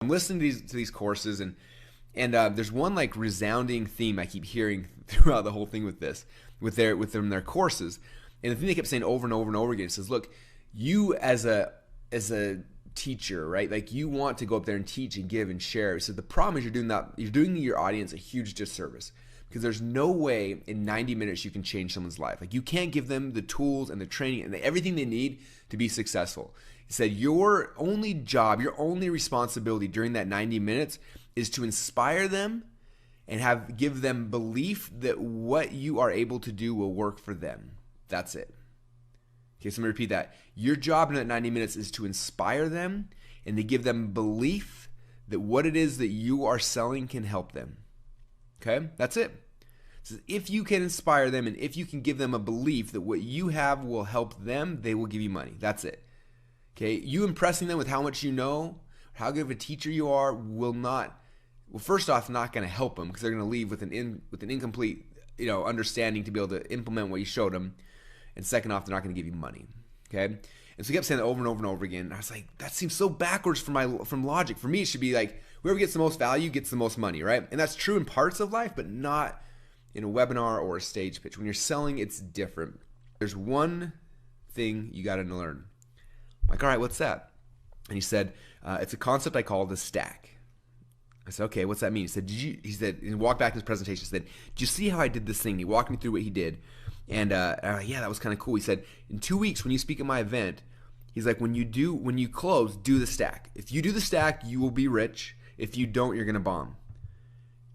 I'm listening to these courses, and there's one like resounding theme I keep hearing throughout the whole thing with this, with their courses, and the thing they kept saying over and over and over again says, look, you as a teacher, right? Like you want to go up there and teach and give and share. So the problem is you're doing your audience a huge disservice, because there's no way in 90 minutes you can change someone's life. Like you can't give them the tools and the training and everything they need to be successful. He said your only job, your only responsibility during that 90 minutes is to inspire them and give them belief that what you are able to do will work for them. That's it. Okay, so let me repeat that. Your job in that 90 minutes is to inspire them and to give them belief that what it is that you are selling can help them. Okay, that's it. So if you can inspire them and if you can give them a belief that what you have will help them, they will give you money. That's it. Okay, you impressing them with how much you know, how good of a teacher you are first off, not going to help them, because they're going to leave with an incomplete, understanding to be able to implement what you showed them. And second off, they're not going to give you money. Okay, and so he kept saying that over and over and over again. And I was like, that seems so backwards from logic. For me, it should be like whoever gets the most value gets the most money, right? And that's true in parts of life, but not in a webinar or a stage pitch. When you're selling, it's different. There's one thing you got to learn. I'm like, all right, what's that? And he said, it's a concept I call the stack. I said, okay, what's that mean? He said, he walked back to his presentation. He said, did you see how I did this thing? He walked me through what he did. And yeah, that was kind of cool. He said, in 2 weeks when you speak at my event, he's like, when you close, do the stack. If you do the stack, you will be rich. If you don't, you're going to bomb.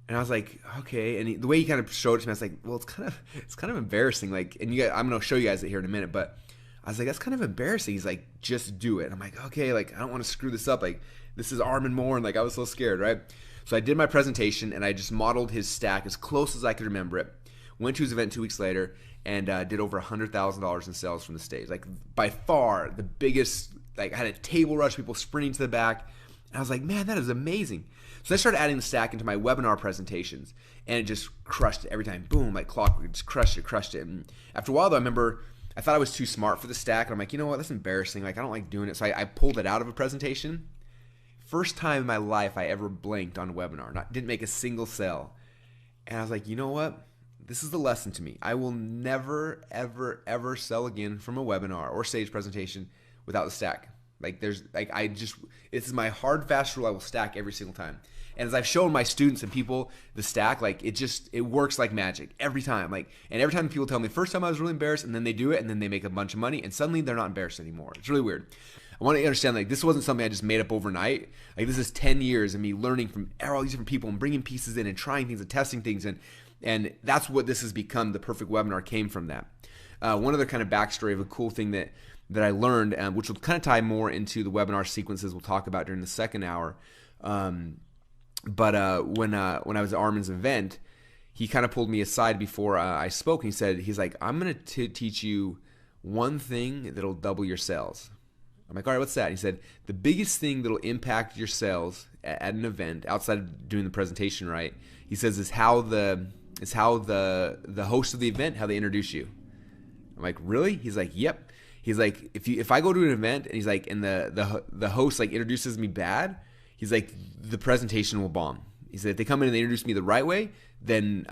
And I was like, okay. And the way he kind of showed it to me, I was like, well, it's kind of embarrassing. Like, and I'm going to show you guys it here in a minute, but I was like, that's kind of embarrassing. He's like, just do it. And I'm like, okay, like, I don't want to screw this up. Like, this is Armin Moore. And like, I was so scared, right? So I did my presentation and I just modeled his stack as close as I could remember it. Went to his event 2 weeks later and did over $100,000 in sales from the stage. Like, by far the biggest, like, I had a table rush, people sprinting to the back. And I was like, man, that is amazing. So I started adding the stack into my webinar presentations, and it just crushed it every time. Boom, like clockwork, it just crushed it. And after a while, though, I remember I thought I was too smart for the stack, and I'm like, you know what, that's embarrassing. Like, I don't like doing it. So I pulled it out of a presentation. First time in my life I ever blinked on a webinar. Didn't make a single sale. And I was like, you know what? This is the lesson to me. I will never, ever, ever sell again from a webinar or stage presentation without the stack. Like, it's my hard, fast rule. I will stack every single time. And as I've shown my students and people the stack, like, it works like magic every time. Like, and every time people tell me, first time I was really embarrassed, and then they do it, and then they make a bunch of money, and suddenly they're not embarrassed anymore. It's really weird. I want you to understand, like, this wasn't something I just made up overnight. Like, this is 10 years of me learning from all these different people and bringing pieces in and trying things and testing things, and that's what this has become. The perfect webinar came from that. One other kind of backstory of a cool thing that I learned, which will kind of tie more into the webinar sequences we'll talk about during the second hour. But when I was at Armin's event, he kind of pulled me aside before I spoke, and he's like, I'm going to teach you one thing that'll double your sales. I'm like, all right, what's that? He said, the biggest thing that'll impact your sales at an event, outside of doing the presentation right, he says, is how the host of the event, how they introduce you. I'm like, really? He's like, yep. He's like, if I go to an event and he's like, and the host like introduces me bad, he's like, the presentation will bomb. He said, if they come in and they introduce me the right way, then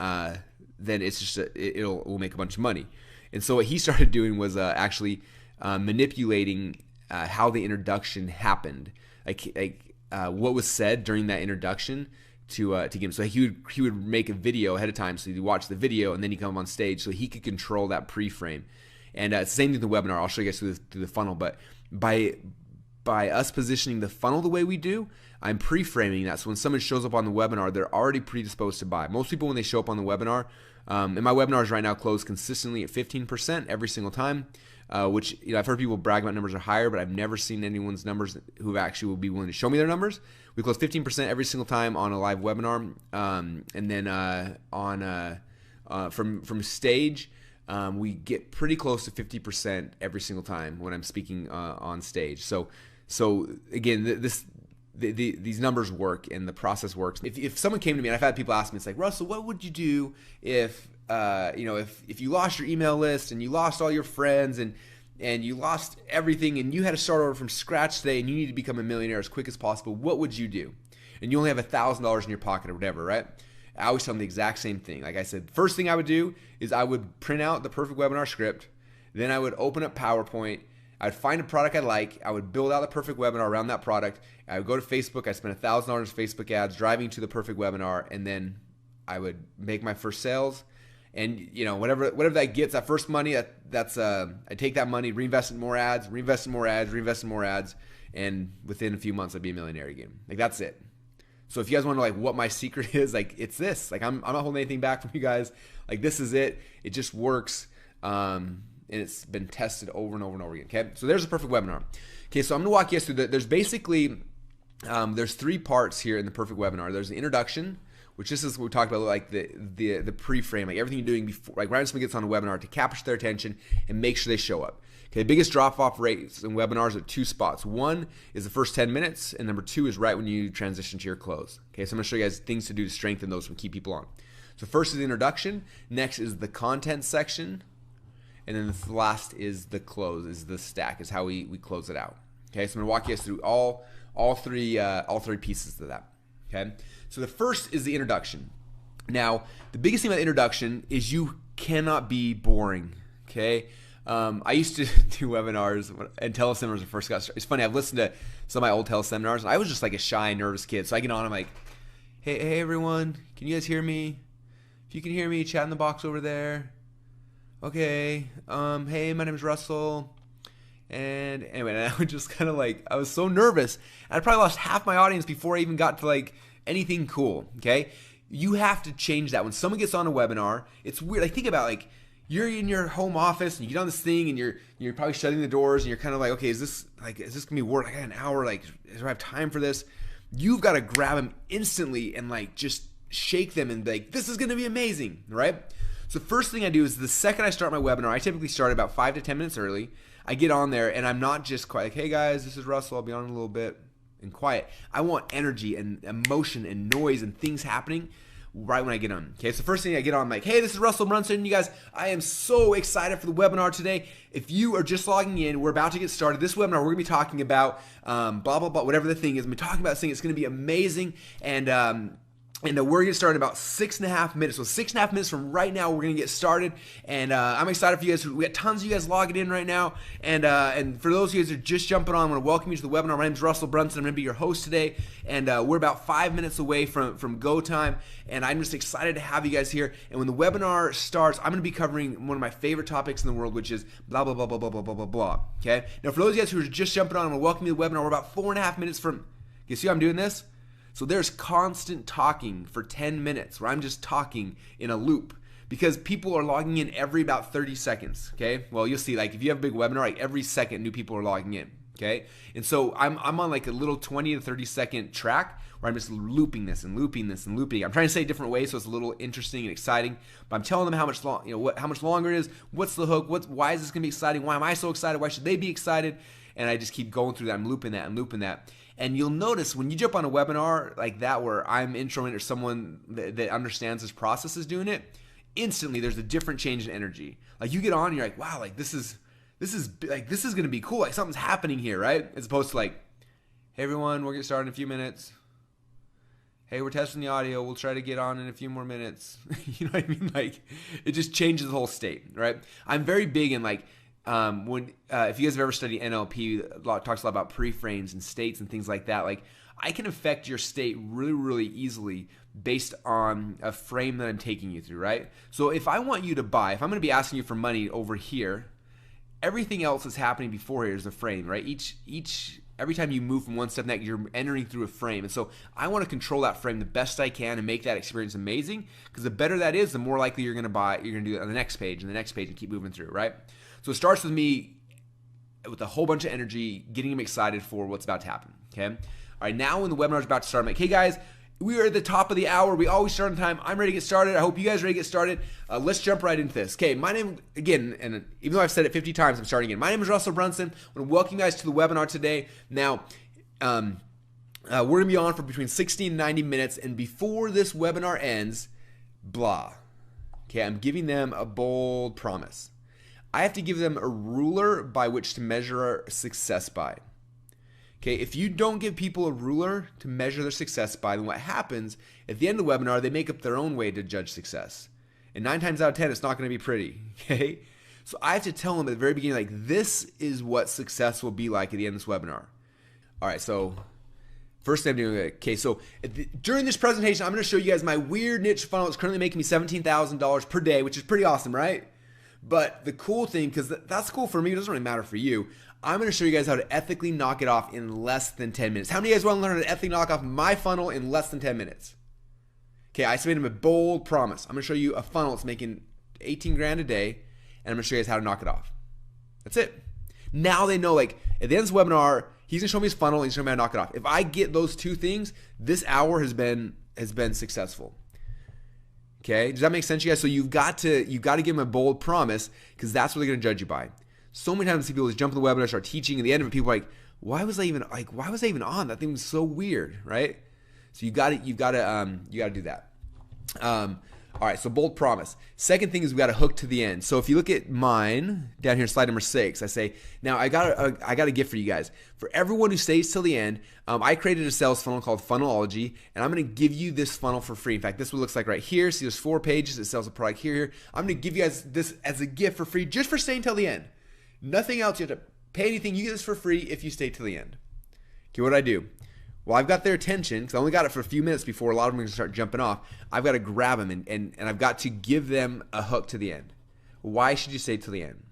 it's just we'll make a bunch of money. And so what he started doing was actually manipulating how the introduction happened, like what was said during that introduction to get him. So he would make a video ahead of time, so he'd watch the video and then he'd come on stage, so he could control that pre-frame. And it's the same thing with the webinar. I'll show you guys through the funnel, but by us positioning the funnel the way we do, I'm pre-framing that. So when someone shows up on the webinar, they're already predisposed to buy. Most people, when they show up on the webinar, and my webinars right now close consistently at 15% every single time, which, I've heard people brag about numbers are higher, but I've never seen anyone's numbers who actually will be willing to show me their numbers. We close 15% every single time on a live webinar, and then from stage, we get pretty close to 50% every single time when I'm speaking on stage. So again, these numbers work and the process works. If someone came to me, and I've had people ask me, it's like, Russell, what would you do if you lost your email list and you lost all your friends and and you lost everything and you had to start over from scratch today and you need to become a millionaire as quick as possible, what would you do? And you only have $1,000 in your pocket or whatever, right? I always tell them the exact same thing. Like I said, first thing I would do is I would print out the perfect webinar script. Then I would open up PowerPoint. I'd find a product I like. I would build out the perfect webinar around that product. I would go to Facebook. I'd spend $1,000 in Facebook ads driving to the perfect webinar, and then I would make my first sales. And whatever that gets, that first money, that's I take that money, reinvest in more ads, reinvest in more ads, reinvest in more ads, and within a few months I'd be a millionaire again. Like that's it. So if you guys want to know like what my secret is, like it's this. Like I'm not holding anything back from you guys. Like this is it. It just works. And it's been tested over and over and over again. Okay, so there's a perfect webinar. Okay, so I'm gonna walk you guys through that. There's basically there's 3 parts here in the perfect webinar. There's the introduction, which this is what we talked about, like the pre-frame, like everything you're doing before, like right when someone gets on a webinar to capture their attention and make sure they show up. Okay, the biggest drop-off rates in webinars are 2 spots. One is the first 10 minutes, and number 2 is right when you transition to your close. Okay, so I'm gonna show you guys things to do to strengthen those and keep people on. So first is the introduction, next is the content section, and then the last is the close, is the stack, is how we close it out. Okay, so I'm gonna walk you guys through all three pieces of that. Okay, so the first is the introduction. Now, the biggest thing about the introduction is you cannot be boring. Okay, I used to do webinars and teleseminars when I first got started. It's funny, I've listened to some of my old teleseminars, and I was just like a shy, nervous kid. So I get on, I'm like, hey everyone, can you guys hear me? If you can hear me, chat in the box over there. Okay, hey, my name is Russell. And anyway, and I would just kind of like, I was so nervous. I probably lost half my audience before I even got to like anything cool, okay? You have to change that. When someone gets on a webinar, it's weird. Like think about like, you're in your home office and you get on this thing and you're probably shutting the doors and you're kind of like, okay, is this gonna be work? I got an hour, like, do I have time for this? You've got to grab them instantly and like just shake them and be like, this is gonna be amazing, right? So first thing I do is the second I start my webinar, I typically start about 5 to 10 minutes early. I get on there and I'm not just quiet, like, hey guys, this is Russell, I'll be on in a little bit, and quiet. I want energy and emotion and noise and things happening right when I get on. Okay, so first thing I get on, I'm like, hey, this is Russell Brunson. You guys, I am so excited for the webinar today. If you are just logging in, we're about to get started. This webinar, we're gonna be talking about blah, blah, blah, whatever the thing is. We're talking about this thing, it's gonna be amazing. And we're going to start in about 6.5 minutes. So 6.5 minutes from right now, we're going to get started. And I'm excited for you guys. We got tons of you guys logging in right now. And for those of you guys who are just jumping on, I want to welcome you to the webinar. My name is Russell Brunson. I'm going to be your host today. And we're about 5 minutes away from go time. And I'm just excited to have you guys here. And when the webinar starts, I'm going to be covering one of my favorite topics in the world, which is blah, blah, blah, blah, blah, blah, blah, blah, blah. Okay? Now, for those of you guys who are just jumping on, I want to welcome you to the webinar. We're about 4.5 minutes from, you see how I'm doing this? So there's constant talking for 10 minutes where I'm just talking in a loop because people are logging in every about 30 seconds, okay? Well, you'll see, like if you have a big webinar, like every second new people are logging in, okay? And so I'm on like a little 20 to 30 second track where I'm just looping this and looping this and looping. I'm trying to say it different ways so it's a little interesting and exciting, but I'm telling them how much how much longer it is, what's the hook, why is this gonna be exciting, why am I so excited, why should they be excited? And I just keep going through that, I'm looping that and looping that. And you'll notice when you jump on a webinar like that where I'm introing or someone that understands this process is doing it, instantly there's a different change in energy. Like you get on and you're like, wow, like this is gonna be cool. Like something's happening here, right? As opposed to like, hey everyone, we'll get started in a few minutes. Hey, we're testing the audio. We'll try to get on in a few more minutes. You know what I mean? Like it just changes the whole state, right? I'm very big in like, if you guys have ever studied NLP, talks a lot about pre-frames and states and things like that. Like I can affect your state really, really easily based on a frame that I'm taking you through, right? So if I want you to buy, if I'm going to be asking you for money over here, everything else that's happening before here is a frame, right? Every time you move from one step next, you're entering through a frame. And so I want to control that frame the best I can and make that experience amazing, because the better that is, the more likely you're going to buy, you're going to do it on the next page and the next page and keep moving through, right? So it starts with me with a whole bunch of energy, getting them excited for what's about to happen, okay? All right, now when the webinar is about to start, I'm like, hey guys, we are at the top of the hour. We always start on time. I'm ready to get started. I hope you guys are ready to get started. Let's jump right into this. Okay, my name, again, and even though I've said it 50 times, I'm starting again. My name is Russell Brunson. I want to welcome you guys to the webinar today. Now, we're going to be on for between 60 and 90 minutes, and before this webinar ends, blah. Okay, I'm giving them a bold promise. I have to give them a ruler by which to measure success by. Okay, if you don't give people a ruler to measure their success by, then what happens at the end of the webinar, they make up their own way to judge success. And 9 times out of 10, it's not going to be pretty. Okay, so I have to tell them at the very beginning, like, this is what success will be like at the end of this webinar. All right, so first thing I'm doing, okay, so during this presentation, I'm going to show you guys my weird niche funnel. It's currently making me $17,000 per day, which is pretty awesome, right? But the cool thing, because that's cool for me, it doesn't really matter for you, I'm going to show you guys how to ethically knock it off in less than 10 minutes. How many of you guys want to learn how to ethically knock off my funnel in less than 10 minutes? Okay, I made them a bold promise. I'm going to show you a funnel that's making 18 grand a day, and I'm going to show you guys how to knock it off. That's it. Now they know, like, at the end of this webinar, he's going to show me his funnel, and he's going to show me how to knock it off. If I get those two things, this hour has been successful. Okay, does that make sense, you guys? So you've got to give them a bold promise, because that's what they're going to judge you by. So many times I see people just jump in the webinar, start teaching, and at the end of it, people are like, why was I even on? That thing was so weird, right? So you got to do that. All right, so bold promise. Second thing is we got to hook to the end. So if you look at mine down here, slide number 6, I say, now I got a gift for you guys. For everyone who stays till the end, I created a sales funnel called Funnelology, and I'm going to give you this funnel for free. In fact, this is what it looks like right here. See, there's 4 pages. It sells a product here. I'm going to give you guys this as a gift for free, just for staying till the end. Nothing else. You have to pay anything. You get this for free if you stay till the end. Okay, what do I do? Well, I've got their attention, because I only got it for a few minutes before a lot of them are going to start jumping off. I've got to grab them, and I've got to give them a hook to the end. Why should you stay till the end?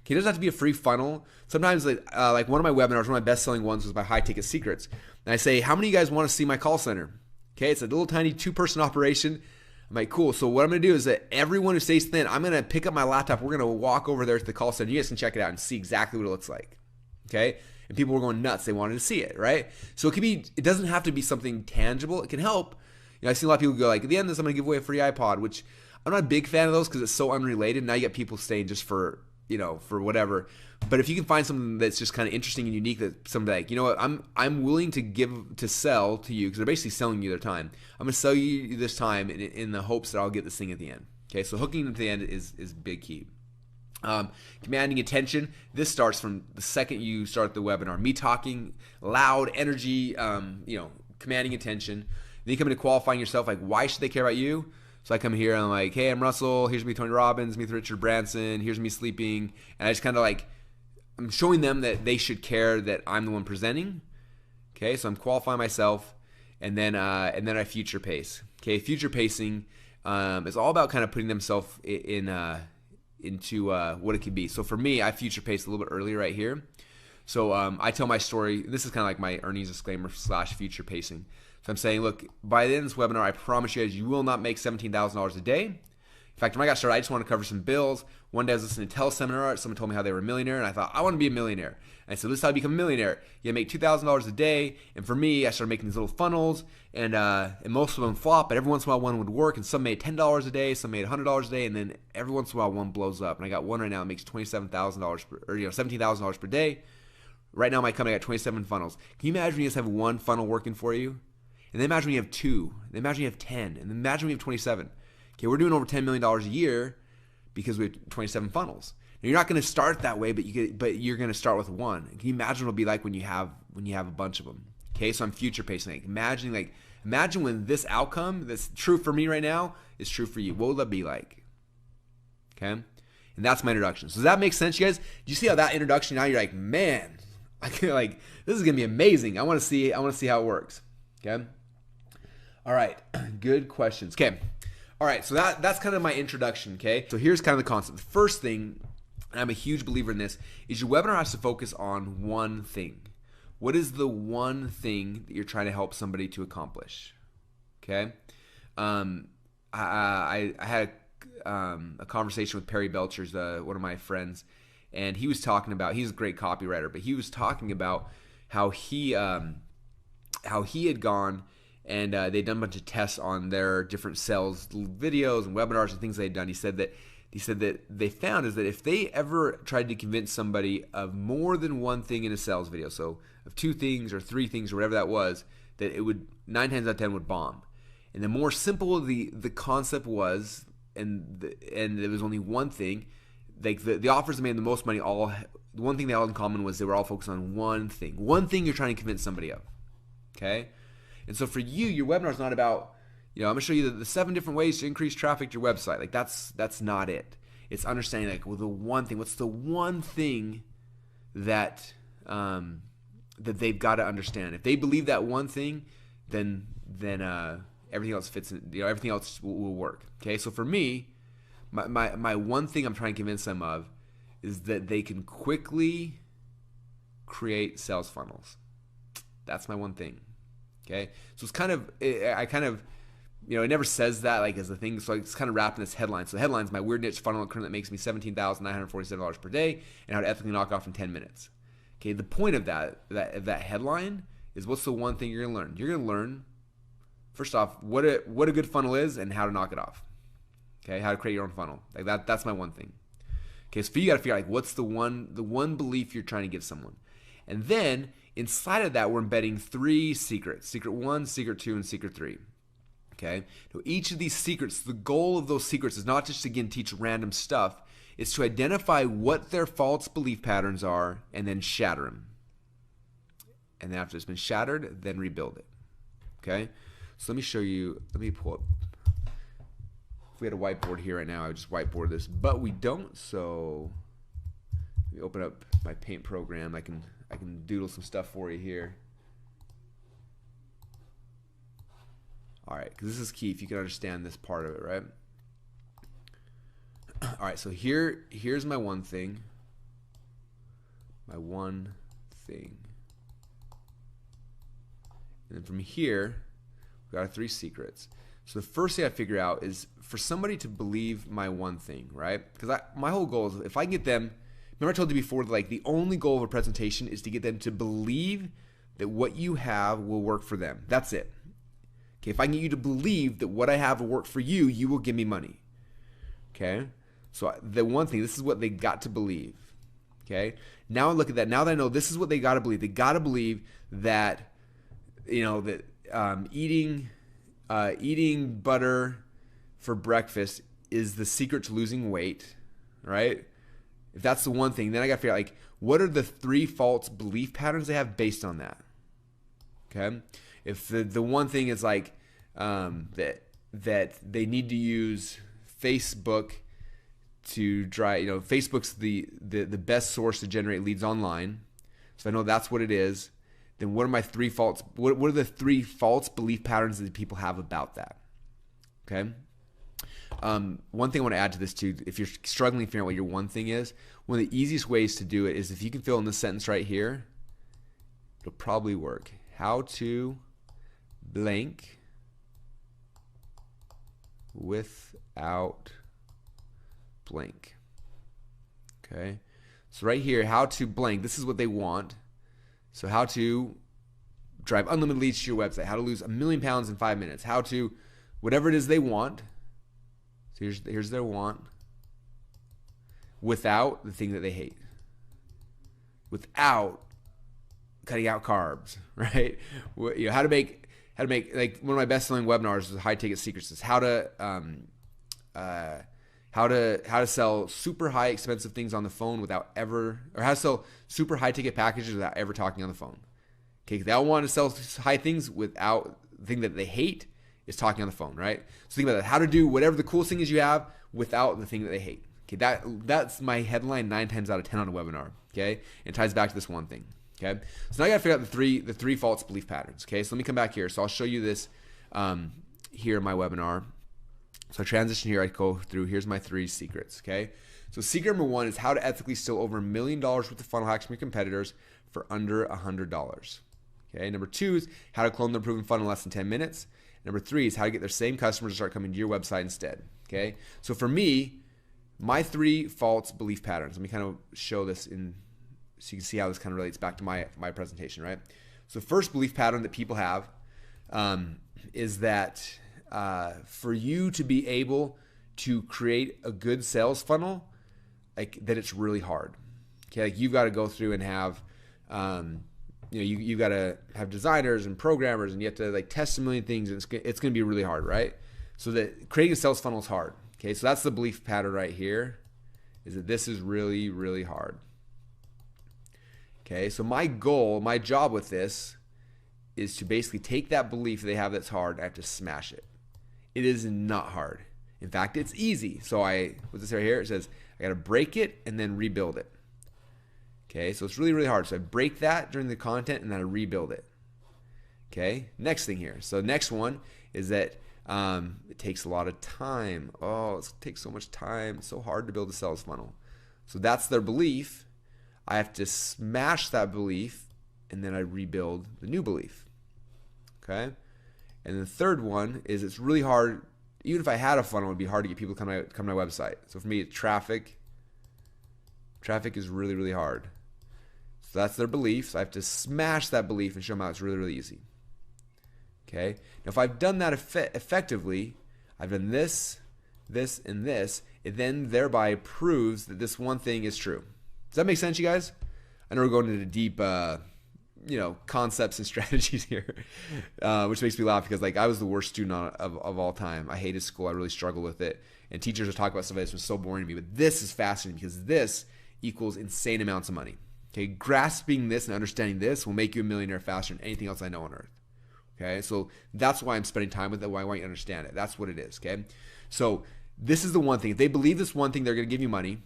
Okay, it doesn't have to be a free funnel. Sometimes, like one of my webinars, one of my best-selling ones was my high-ticket secrets. And I say, how many of you guys want to see my call center? Okay, it's a little tiny 2-person operation. I'm like, cool. So what I'm going to do is that everyone who stays till the end, I'm going to pick up my laptop. We're going to walk over there to the call center. You guys can check it out and see exactly what it looks like. Okay? And people were going nuts. They wanted to see it, right? So it doesn't have to be something tangible. It can help. You know, I've seen a lot of people go like, at the end of this, I'm going to give away a free iPod, which I'm not a big fan of those because it's so unrelated. Now you get people staying just for, for whatever. But if you can find something that's just kind of interesting and unique, that somebody like, you know what, I'm willing to sell to you, because they're basically selling you their time. I'm going to sell you this time in the hopes that I'll get this thing at the end. Okay, so hooking them to the end is big key. Commanding attention. This starts from the second you start the webinar. Me talking loud, energy, commanding attention. Then you come into qualifying yourself, like, why should they care about you? So I come here and I'm like, hey, I'm Russell. Here's me, Tony Robbins. Me, Richard Branson. Here's me sleeping. And I just kind of like, I'm showing them that they should care that I'm the one presenting. Okay, so I'm qualifying myself, and then I future pace. Okay, future pacing is all about kind of putting themselves into what it could be. So for me, I future pace a little bit earlier right here. So I tell my story. This is kind of like my earnings disclaimer / future pacing. So I'm saying, look, by the end of this webinar, I promise you guys, you will not make $17,000 a day. In fact, when I got started, I just want to cover some bills. One day I was listening to a teleseminar. Someone told me how they were a millionaire, and I thought, I want to be a millionaire. And I said, this is how I become a millionaire. You make $2,000 a day. And for me, I started making these little funnels, and most of them flop, but every once in a while one would work, and some made $10 a day, some made $100 a day, and then every once in a while one blows up. And I got one right now that makes $27,000 or $17,000 per day. Right now, my company, I got 27 funnels. Can you imagine when you just have one funnel working for you? And then imagine when you have 2. Then imagine you have 10. And then imagine when you have 27. Okay, we're doing over $10 million a year because we have 27 funnels. Now, you're not going to start that way, but you're going to start with one. Can you imagine what it'll be like when you have a bunch of them? Okay, so I'm future pacing. Imagine when this outcome that's true for me right now is true for you. What will that be like? Okay, and that's my introduction. So does that make sense, you guys? Do you see how that introduction? Now you're like, man, this is gonna be amazing. I want to see how it works. Okay. All right, good questions. Okay. All right, so that's kind of my introduction, okay? So here's kind of the concept. The first thing, and I'm a huge believer in this, is your webinar has to focus on one thing. What is the one thing that you're trying to help somebody to accomplish? Okay? I had a conversation with Perry Belcher's, one of my friends, and he was talking about, he's a great copywriter, but he was talking about how he had gone and they'd done a bunch of tests on their different sales videos and webinars and things they'd done. He said that they found is that if they ever tried to convince somebody of more than one thing in a sales video, so of 2 things or 3 things or whatever that was, that it would 9 times out of 10 would bomb. And the more simple the concept was, and it was only one thing, like the offers that made the most money, the one thing they all had in common was they were all focused on one thing you're trying to convince somebody of. Okay? And so for you, your webinar is not about, I'm going to show you the 7 different ways to increase traffic to your website. Like that's not it. It's understanding like, well, what's the one thing that that they've got to understand. If they believe that one thing, then everything else fits in, everything else will work. Okay? So for me, my one thing I'm trying to convince them of is that they can quickly create sales funnels. That's my one thing. Okay? So it's kind of, it never says that like as a thing, so it's kind of wrapped in this headline. So the headline's my weird niche funnel currently that makes me $17,947 per day and how to ethically knock off in 10 minutes. Okay, the point of that headline is what's the one thing you're going to learn? You're going to learn, first off, what a good funnel is and how to knock it off. Okay, how to create your own funnel. Like that's my one thing. Okay, so you got to figure out like what's the one belief you're trying to give someone. And then inside of that, we're embedding 3 secrets. Secret 1, secret 2, and secret 3. Okay, so each of these secrets, the goal of those secrets is not just to, again, teach random stuff. It's to identify what their false belief patterns are and then shatter them. And then after it's been shattered, then rebuild it. Okay, so let me show you. Let me pull up. If we had a whiteboard here right now, I would just whiteboard this, but we don't. So let me open up my paint program. I can doodle some stuff for you here. All right, because this is key if you can understand this part of it, right? All right, so here's my one thing. My one thing. And then from here, we got our 3 secrets. So the first thing I figure out is for somebody to believe my one thing, right? Because my whole goal is if I can get them, remember I told you before that like the only goal of a presentation is to get them to believe that what you have will work for them. That's it. Okay, if I can get you to believe that what I have will work for you, you will give me money. Okay? So the one thing, this is what they got to believe. Okay? Now I look at that. Now that I know this is what they got to believe. They got to believe that, eating butter for breakfast is the secret to losing weight, right? If that's the one thing, then I got to figure out like what are the 3 false belief patterns they have based on that. Okay? If the one thing is like that they need to use Facebook to drive, Facebook's the best source to generate leads online. So I know that's what it is. Then what are my 3 false? What are the 3 false belief patterns that people have about that? Okay. One thing I want to add to this too, if you're struggling to figure out what your one thing is, one of the easiest ways to do it is if you can fill in this sentence right here, it'll probably work. How to blank without blank. Okay. So right here, how to blank, this is what they want. So how to drive unlimited leads to your website, how to lose 1 million pounds in 5 minutes, how to, whatever it is they want. So here's their want without the thing that they hate. Without cutting out carbs, right? How to make like one of my best selling webinars is high ticket secrets. Is how to sell super high expensive things on the phone without ever, or how to sell super high ticket packages without ever talking on the phone. Okay, they all want to sell high things without the thing that they hate is talking on the phone, right? So think about that. How to do whatever the coolest thing is you have without the thing that they hate. Okay, that's my headline 9 times out of 10 on a webinar. Okay, and it ties back to this one thing. Okay, so now I got to figure out the three false belief patterns. Okay, so let me come back here. So I'll show you this here in my webinar. So I transition here. I go through. Here's my 3 secrets. Okay, so secret number 1 is how to ethically steal over $1 million worth of funnel hacks from your competitors for under $100. Okay, number 2 is how to clone their proven funnel in less than 10 minutes. Number 3 is how to get their same customers to start coming to your website instead. Okay, so for me, my 3 false belief patterns. Let me kind of show this in so you can see how this kind of relates back to my presentation, right? So the first belief pattern that people have is that for you to be able to create a good sales funnel, like that it's really hard. Okay, like you've got to go through and have you've got to have designers and programmers, and you have to like test a million things, and it's going to be really hard, right? So that creating a sales funnel is hard. Okay, so that's the belief pattern right here, is that this is really, really hard. Okay, so my goal, my job with this is to basically take that belief they have that's hard, I have to smash it. It is not hard. In fact, it's easy. So what's this right here? It says I got to break it and then rebuild it. Okay, so it's really, really hard. So I break that during the content and then I rebuild it. Okay, next thing here. So next one is that it takes a lot of time. Oh, it takes so much time. It's so hard to build a sales funnel. So that's their belief. I have to smash that belief and then I rebuild the new belief. Okay, and the third one is it's really hard. Even if I had a funnel, it would be hard to get people to come to my website. So for me, traffic is really, really hard. So that's their belief. So I have to smash that belief and show them how it's really, really easy. Okay. Now, if I've done that effectively, I've done this, this, and this, it then thereby proves that this one thing is true. Does that make sense, you guys? I know we're going into deep, concepts and strategies here, which makes me laugh because I was the worst student of all time. I hated school. I really struggled with it. And teachers would talk about stuff like this was so boring to me. But this is fascinating because this equals insane amounts of money. Okay, grasping this and understanding this will make you a millionaire faster than anything else I know on earth. Okay, so that's why I'm spending time with it, why I want you to understand it. That's what it is, okay? So this is the one thing. If they believe this one thing, they're going to give you money.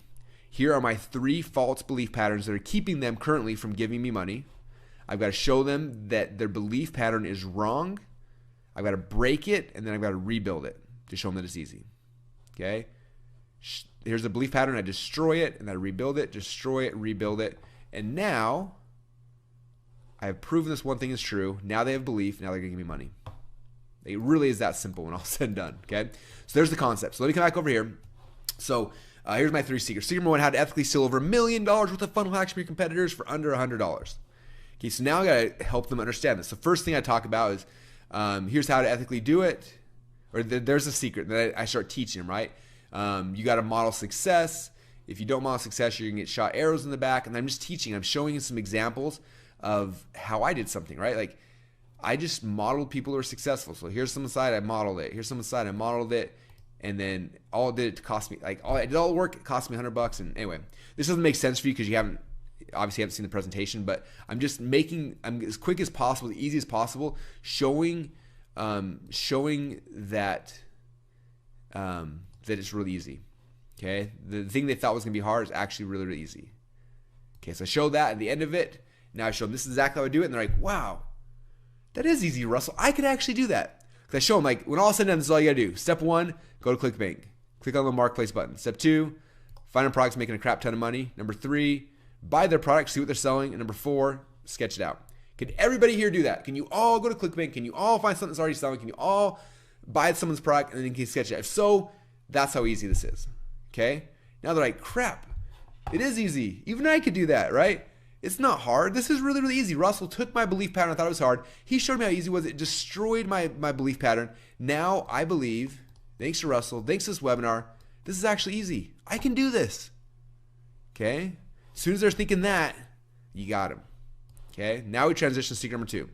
Here are my 3 false belief patterns that are keeping them currently from giving me money. I've got to show them that their belief pattern is wrong. I've got to break it, and then I've got to rebuild it to show them that it's easy, okay? Here's the belief pattern. I destroy it, and then I rebuild it, destroy it, rebuild it. And now I have proven this one thing is true. Now they have belief. Now they're going to give me money. It really is that simple when all said and done. Okay. So there's the concept. So let me come back over here. So here's my 3 secrets. Secret number 1, how to ethically steal over $1 million worth of funnel hacks from your competitors for under $100. Okay. So now I got to help them understand this. The first thing I talk about is here's how to ethically do it. Or there's a secret that I start teaching them, right? You got to model success. If you don't model success, you're going to get shot arrows in the back. And I'm just teaching. I'm showing you some examples of how I did something, right? I just modeled people who are successful. So here's some side, I modeled it. Here's some side, I modeled it. And then all it did to cost me, I did all the work, it cost me $100. And anyway, this doesn't make sense for you because you obviously haven't seen the presentation, but I'm just I'm as quick as possible, the easy as possible, showing that it's really easy. Okay, the thing they thought was going to be hard is actually really, really easy. Okay, so I showed that at the end of it. Now I show them this is exactly how I do it, and they're like, wow, that is easy, Russell. I could actually do that. Because I show them, when all said and done, this is all you got to do. Step 1, go to ClickBank. Click on the Marketplace button. Step 2, find a product making a crap ton of money. Number 3, buy their product, see what they're selling. And number 4, sketch it out. Can everybody here do that? Can you all go to ClickBank? Can you all find something that's already selling? Can you all buy someone's product and then can you sketch it out? If so, that's how easy this is. Okay? Now they're like, crap, it is easy. Even I could do that, right? It's not hard. This is really, really easy. Russell took my belief pattern. I thought it was hard. He showed me how easy it was. It destroyed my belief pattern. Now I believe, thanks to Russell, thanks to this webinar, this is actually easy. I can do this. Okay? As soon as they're thinking that, you got them. Okay? Now we transition to secret number 2.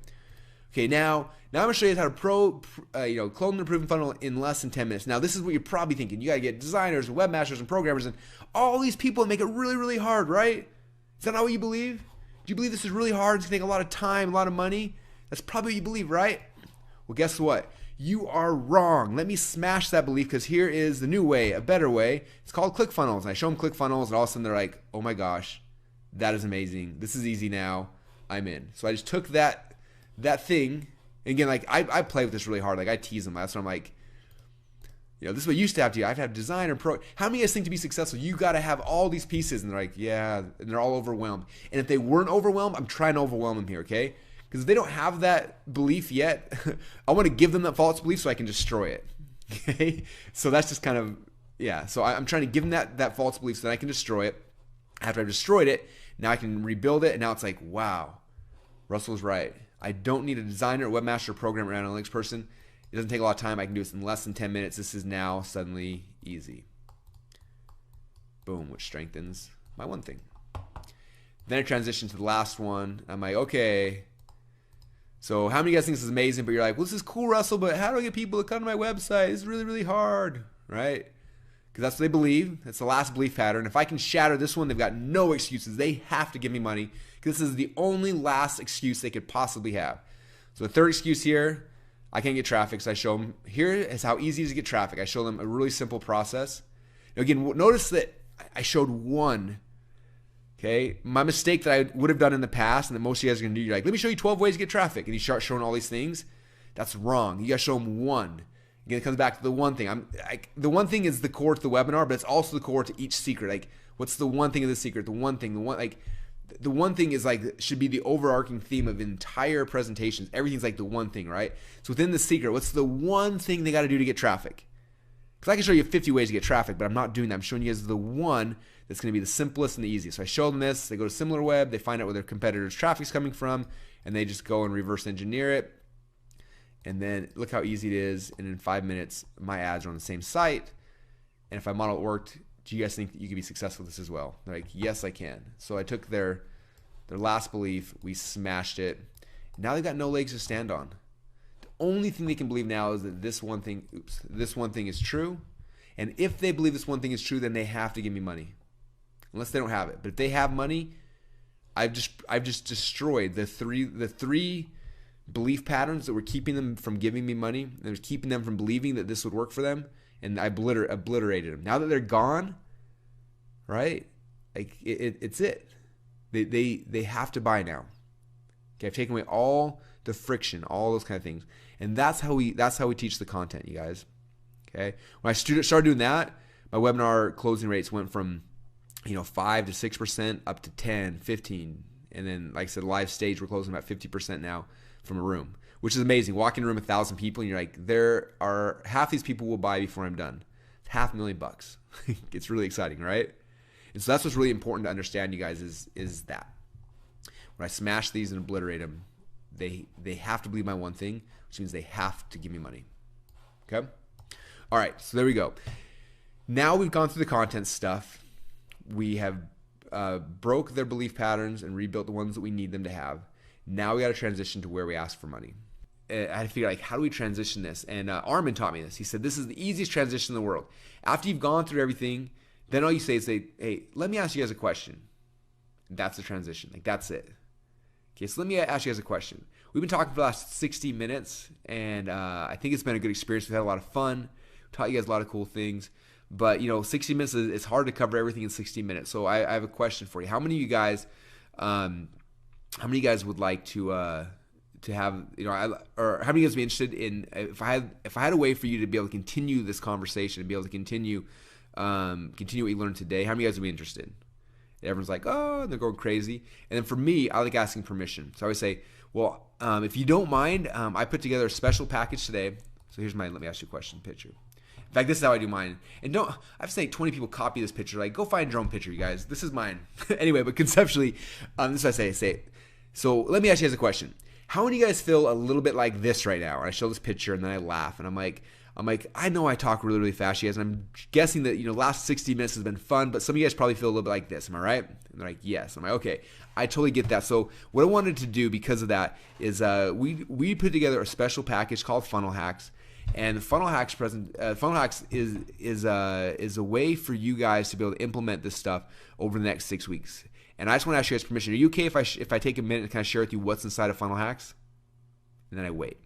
Okay, now I'm going to show you how to clone and improve a funnel in less than 10 minutes. Now, this is what you're probably thinking. You got to get designers and webmasters and programmers and all these people that make it really, really hard, right? Is that not what you believe? Do you believe this is really hard? It's going to take a lot of time, a lot of money? That's probably what you believe, right? Well, guess what? You are wrong. Let me smash that belief because here is the new way, a better way. It's called Clickfunnels. And I show them Clickfunnels and all of a sudden they're like, oh my gosh, that is amazing. This is easy now. I'm in. So I just took that thing, and again, I play with this really hard. I tease them. That's what I'm like, this is what you used to have to do. I have to have design or pro. How many of us think to be successful, you got to have all these pieces? And they're like, yeah, and they're all overwhelmed. And if they weren't overwhelmed, I'm trying to overwhelm them here, okay? Because if they don't have that belief yet, I want to give them that false belief so I can destroy it, okay? So that's just kind of, yeah. So I'm trying to give them that false belief so that I can destroy it. After I've destroyed it, now I can rebuild it, and now it's like, wow, Russell was right. I don't need a designer, webmaster, programmer, or analytics person. It doesn't take a lot of time. I can do this in less than 10 minutes. This is now suddenly easy. Boom, which strengthens my one thing. Then I transition to the last one. I'm like, okay, so how many of you guys think this is amazing? But you're like, well, this is cool, Russell, but how do I get people to come to my website? It's really, really hard, right? because that's what they believe. That's the last belief pattern. If I can shatter this one, they've got no excuses. They have to give me money because this is the only last excuse they could possibly have. So the third excuse here, I can't get traffic. So I show them, here is how easy it is to get traffic. I show them a really simple process. Now again, notice that I showed one. Okay, my mistake that I would have done in the past and that most of you guys are going to do, you're like, let me show you 12 ways to get traffic. And you start showing all these things. That's wrong. You got to show them one. Again, it comes back to the one thing. The one thing is the core to the webinar, but it's also the core to each secret. Like, what's the one thing of the secret? The one thing, the one thing is like, should be the overarching theme of entire presentations. Everything's like the one thing, right? So within the secret, what's the one thing they got to do to get traffic? Because I can show you 50 ways to get traffic, but I'm not doing that. I'm showing you guys the one that's going to be the simplest and the easiest. So I show them this. They go to SimilarWeb. They find out where their competitors' traffic's coming from, and they just go and reverse engineer it. And then look how easy it is. And in 5 minutes, my ads are on the same site. And if my model worked, do you guys think that you could be successful with this as well? They're like, yes, I can. So I took their last belief. We smashed it. Now they've got no legs to stand on. The only thing they can believe now is that this one thing is true. And if they believe this one thing is true, then they have to give me money. Unless they don't have it. But if they have money, I've just destroyed the three belief patterns that were keeping them from giving me money. That was keeping them from believing that this would work for them, and I obliterated them. Now that they're gone, right? Like it's it. They have to buy now. Okay, I've taken away all the friction, all those kind of things, and that's how we teach the content, you guys. Okay, when I started doing that, my webinar closing rates went from 5 to 6% up to 10, 15, and then like I said, live stage we're closing about 50% now from a room, which is amazing. Walk in a room 1,000 people and you're like, there are half these people will buy before I'm done. It's $500,000. It's really exciting, right? And so that's what's really important to understand, you guys, is that when I smash these and obliterate them, they have to believe my one thing, which means they have to give me money. Okay? All right, so there we go. Now we've gone through the content stuff. We have broke their belief patterns and rebuilt the ones that we need them to have. Now we got to transition to where we ask for money. I had to figure, like, how do we transition this? And Armin taught me this. He said, this is the easiest transition in the world. After you've gone through everything, then all you say is, hey, let me ask you guys a question. That's the transition. Like, that's it. Okay, so let me ask you guys a question. We've been talking for the last 60 minutes, and I think it's been a good experience. We've had a lot of fun. Taught you guys a lot of cool things. But, 60 minutes, it's hard to cover everything in 60 minutes. So I have a question for you. How many of you guys would like to have, or how many of you guys would be interested in, if I had a way for you to be able to continue this conversation and be able to continue what you learned today, how many of you guys would be interested? Everyone's like, oh, they're going crazy. And then for me, I like asking permission. So I always say, well, if you don't mind, I put together a special package today. So here's my, let me ask you a question picture. In fact, this is how I do mine. And I've seen 20 people copy this picture. Like, go find your own picture, you guys. This is mine. Anyway, but conceptually, this is what I say. So let me ask you guys a question. How many of you guys feel a little bit like this right now? And I show this picture and then I laugh and I'm like, I know I talk really, really fast, you guys, and I'm guessing that, last 60 minutes has been fun, but some of you guys probably feel a little bit like this. Am I right? And they're like, yes. I'm like, okay, I totally get that. So what I wanted to do because of that is we put together a special package called Funnel Hacks. And the Funnel Hacks is a way for you guys to be able to implement this stuff over the next 6 weeks. And I just want to ask you guys permission. Are you okay if I take a minute and kind of share with you what's inside of Funnel Hacks? And then I wait.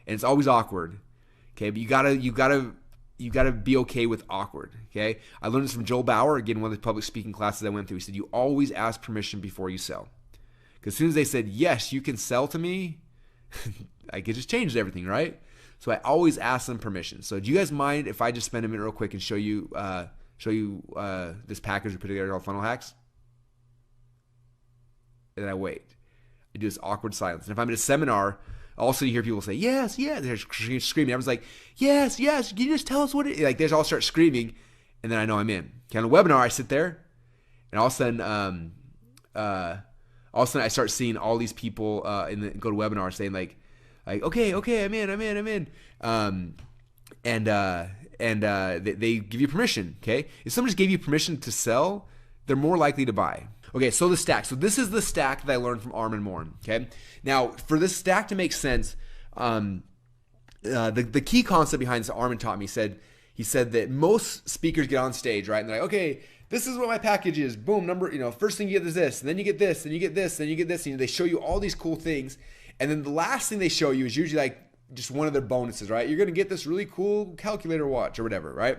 And it's always awkward. Okay, but you gotta be okay with awkward. Okay, I learned this from Joel Bauer, again, one of the public speaking classes I went through. He said you always ask permission before you sell. Because as soon as they said yes, you can sell to me, like it just changed everything, right? So I always ask them permission. So do you guys mind if I just spend a minute real quick and show you this package we put together called Funnel Hacks? And then I wait. I do this awkward silence. And if I'm at a seminar, also you hear people say, yes, yes. They're screaming. Everyone's like, yes, yes. Can you just tell us what it is? Like they just all start screaming. And then I know I'm in. Okay, on a webinar, I sit there. And all of a sudden I start seeing all these people go to webinar saying like, okay, I'm in. They give you permission, okay? If someone just gave you permission to sell, they're more likely to buy. Okay, so the stack. So this is the stack that I learned from Armin Morin, okay? Now, for this stack to make sense, the key concept behind this Armin taught me said, he said that most speakers get on stage, right? And they're like, okay, this is what my package is. Boom, first thing you get is this, and then you get this, and you get this, and you get this. And they show you all these cool things. And then the last thing they show you is usually like just one of their bonuses, right? You're going to get this really cool calculator watch or whatever, right?